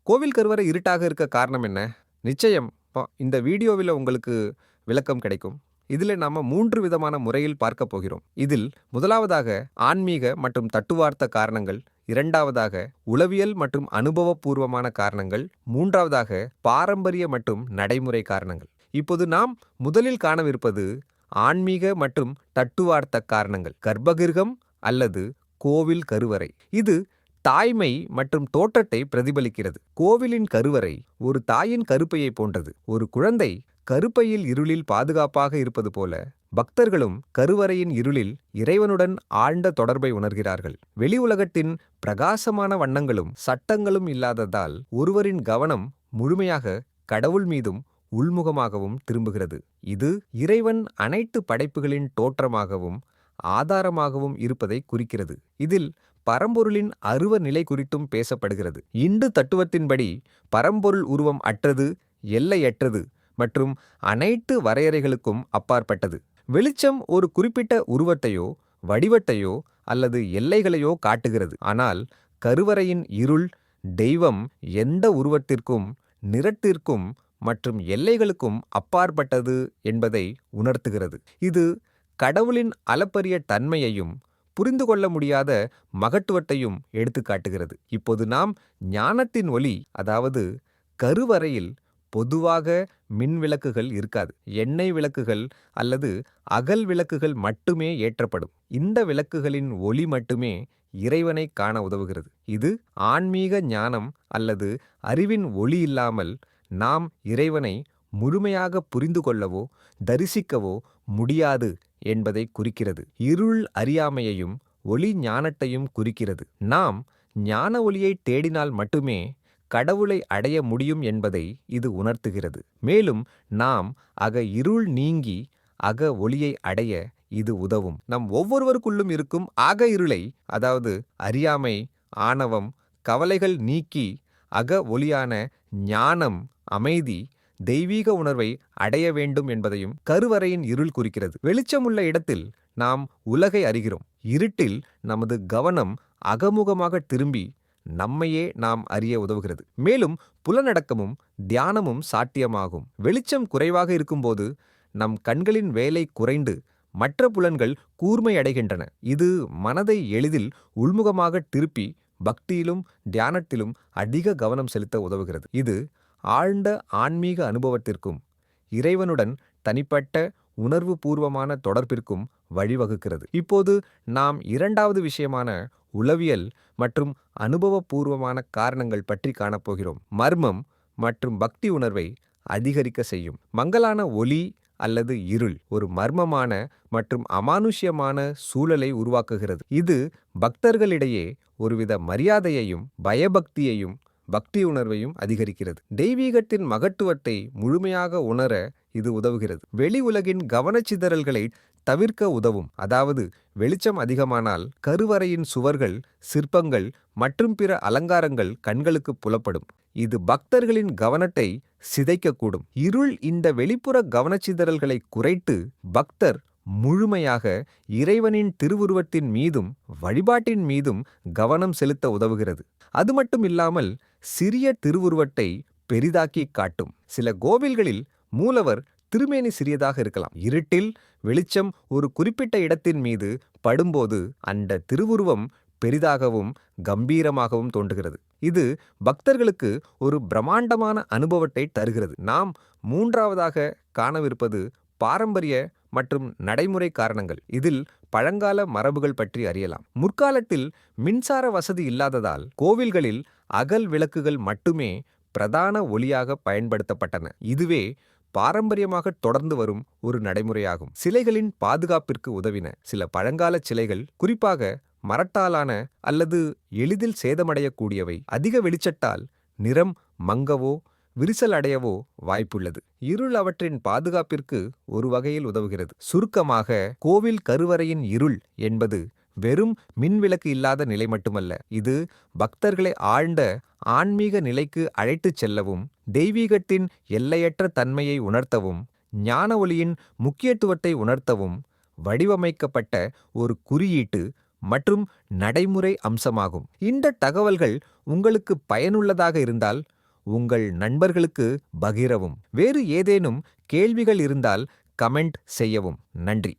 கோவில் கருவறை இருட்டாக இருக்க காரணம் என்ன? நிச்சயம் இந்த வீடியோவில் உங்களுக்கு விளக்கம் கிடைக்கும். இதில் நாம 3 விதமான முறையில் பார்க்க போகிறோம். இதில் முதலாவதாக ஆன்மீக மற்றும் தத்துவார்த்த காரணங்கள், இரண்டாவதாக உளவியல் மற்றும் அனுபவபூர்வமான காரணங்கள், மூன்றாவதாக பாரம்பரிய மற்றும் நடைமுறை காரணங்கள். இப்போது நாம் முதலில் காணவிருப்பது ஆன்மீக மற்றும் தத்துவார்த்த காரணங்கள். கர்ப்பகிருகம் அல்லது கோவில் கருவறை. இது தாய்மை மற்றும் தோற்றத்தை பிரதிபலிக்கிறது. கோவிலின் கருவறை ஒரு தாயின் கருப்பையை போன்றது. ஒரு குழந்தை கருப்பையில் இருளில் பாதுகாப்பாக இருப்பது போல பக்தர்களும் கருவறையின் இருளில் இறைவனுடன் ஆழ்ந்த தொடர்பை உணர்கிறார்கள். வெளி உலகத்தின் பிரகாசமான வண்ணங்களும் சட்டங்களும் இல்லாததால் ஒருவரின் கவனம் முழுமையாக கடவுள் மீதும் உள்முகமாகவும் திரும்புகிறது. இது இறைவன் அனைத்து படைப்புகளின் தோற்றமாகவும் ஆதாரமாகவும் இருப்பதை குறிக்கிறது. இதில் பரம்பொருளின் அருவ நிலை குறித்தும் பேசப்படுகிறது. இந்து தத்துவத்தின்படி பரம்பொருள் உருவம் அற்றது, எல்லையற்றது மற்றும் அனைத்து வரையறைகளுக்கும் அப்பாற்பட்டது. வெளிச்சம் ஒரு குறிப்பிட்ட உருவத்தையோ வடிவத்தையோ அல்லது எல்லைகளையோ காட்டுகிறது. ஆனால் கருவறையின் இருள் தெய்வம் எந்த உருவத்திற்கும் நிறத்திற்கும் மற்றும் எல்லைகளுக்கும் அப்பாற்பட்டது என்பதை உணர்த்துகிறது. இது கடவுளின் அளப்பரிய தன்மையையும் புரிந்து கொள்ள முடியாத மகத்துவத்தையும் எடுத்துக்காட்டுகிறது. இப்போது நாம் ஞானத்தின் ஒளி, அதாவது கருவறையில் பொதுவாக மின் விளக்குகள் இருக்காது. எண்ணெய் விளக்குகள் அல்லது அகல் விளக்குகள் மட்டுமே ஏற்றப்படும். இந்த விளக்குகளின் ஒளி மட்டுமே இறைவனை காண உதவுகிறது. இது ஆன்மீக ஞானம் அல்லது அறிவின் ஒளி இல்லாமல் நாம் இறைவனை முழுமையாக புரிந்து கொள்ளவோ தரிசிக்கவோ முடியாது என்பதை குறிக்கிறது. இருள் அறியாமையையும் ஒளி ஞானத்தையும் குறிக்கிறது. நாம் ஞான ஒளியை தேடினால் மட்டுமே கடவுளை அடைய முடியும் என்பதை இது உணர்த்துகிறது. மேலும் நாம் இருள் நீங்கி ஒளியை அடைய இது உதவும். நம் ஒவ்வொருவருக்குள்ளும் இருக்கும் இருளை, அதாவது அறியாமை, ஆணவம், கவலைகள் நீக்கி ஒளியான ஞானம், அமைதி, தெய்வீக உணர்வை அடைய வேண்டும் என்பதையும் கருவறையின் இருள் குறிக்கிறது. வெளிச்சமுள்ள இடத்தில் நாம் உலகை அறிகிறோம். இருட்டில் நமது கவனம் அகமுகமாக திரும்பி நம்மையே நாம் அறிய உதவுகிறது. மேலும் புலனடக்கமும் தியானமும் சாத்தியமாகும். வெளிச்சம் குறைவாக இருக்கும்போது நம் கண்களின் வேலை குறைந்து மற்ற புலன்கள் கூர்மை அடைகின்றன. இது மனதை எளிதில் உள்முகமாக திருப்பி பக்தியிலும் தியானத்திலும் அதிக கவனம் செலுத்த உதவுகிறது. இது ஆழ்ந்த ஆன்மீக அனுபவத்திற்கும் இறைவனுடன் தனிப்பட்ட உணர்வு பூர்வமான தொடர்பிற்கும் வழிவகுக்கிறது. இப்போது நாம் இரண்டாவது விஷயமான உளவியல் மற்றும் அனுபவபூர்வமான காரணங்கள் பற்றி காணப்போகிறோம். மர்மம் மற்றும் பக்தி உணர்வை அதிகரிக்க செய்யும். மங்கலான ஒளி அல்லது இருள் ஒரு மர்மமான மற்றும் அமானுஷ்யமான சூழலை உருவாக்குகிறது. இது பக்தர்களிடையே ஒருவித மரியாதையையும் பயபக்தியையும் பக்தி உணர்வையும் அதிகரிக்கிறது. தெய்வீகத்தின் மகத்துவத்தை முழுமையாக உணர இது உதவுகிறது. வெளி உலகின் கவனச்சிதறல்களை தவிர்க்க உதவும். அதாவது வெளிச்சம் அதிகமானால் கருவறையின் சுவர்கள், சிற்பங்கள் மற்றும் பிற அலங்காரங்கள் கண்களுக்கு புலப்படும். இது பக்தர்களின் கவனத்தை சிதைக்கக்கூடும். இருள் இந்த வெளிப்புற கவனச்சிதறல்களை குறைத்து பக்தர் முழுமையாக இறைவனின் திருவுருவத்தின் மீதும் வழிபாட்டின் மீதும் கவனம் செலுத்த உதவுகிறது. அது மட்டும் இல்லாமல் சிறிய திருவுருவத்தை பெரிதாக்கி காட்டும். சில கோவில்களில் மூலவர் திருமேனி சிறியதாக இருக்கலாம். இருட்டில் வெளிச்சம் ஒரு குறிப்பிட்ட இடத்தின் மீது படும்போது அந்த திருவுருவம் பெரிதாகவும் கம்பீரமாகவும் தோன்றுகிறது. இது பக்தர்களுக்கு ஒரு பிரம்மாண்டமான அனுபவத்தை தருகிறது. நாம் மூன்றாவதாக காணவிருப்பது பாரம்பரிய மற்றும் நடைமுறை காரணங்கள். இதில் பழங்கால மரபுகள் பற்றி அறியலாம். முற்காலத்தில் மின்சார வசதி இல்லாததால் கோவில்களில் அகல் விளக்குகள் மட்டுமே பிரதான ஒளியாக பயன்படுத்தப்பட்டன. இதுவே பாரம்பரியமாக தொடர்ந்து வரும் ஒரு நடைமுறையாகும். சிலைகளின் பாதுகாப்பிற்கு உதவின. சில பழங்கால சிலைகள், குறிப்பாக மரத்தாலான அல்லது எளிதில் சேதமடையக்கூடியவை, அதிக வெளிச்சத்தால் நிறம் மங்கவோ விரிசல் அடையவோ வாய்ப்புள்ளது. இருள் அவற்றின் பாதுகாப்பிற்கு ஒரு வகையில் உதவுகிறது. சுருக்கமாக, கோவில் கருவறையின் இருள் என்பது வெறும் மின்விளக்கு இல்லாத நிலை மட்டுமல்ல. இது பக்தர்களை ஆழ்ந்த ஆன்மீக நிலைக்கு அழைத்துச் செல்லவும், தெய்வீகத்தின் எல்லையற்ற தன்மையை உணர்த்தவும், ஞான ஒளியின் முக்கியத்துவத்தை உணர்த்தவும் வடிவமைக்கப்பட்ட ஒரு குறியீட்டு மற்றும் நடைமுறை அம்சமாகும். இந்த தகவல்கள் உங்களுக்கு பயனுள்ளதாக இருந்தால் உங்கள் நண்பர்களுக்கு பகிரவும். வேறு ஏதேனும் கேள்விகள் இருந்தால் கமெண்ட் செய்யவும். நன்றி.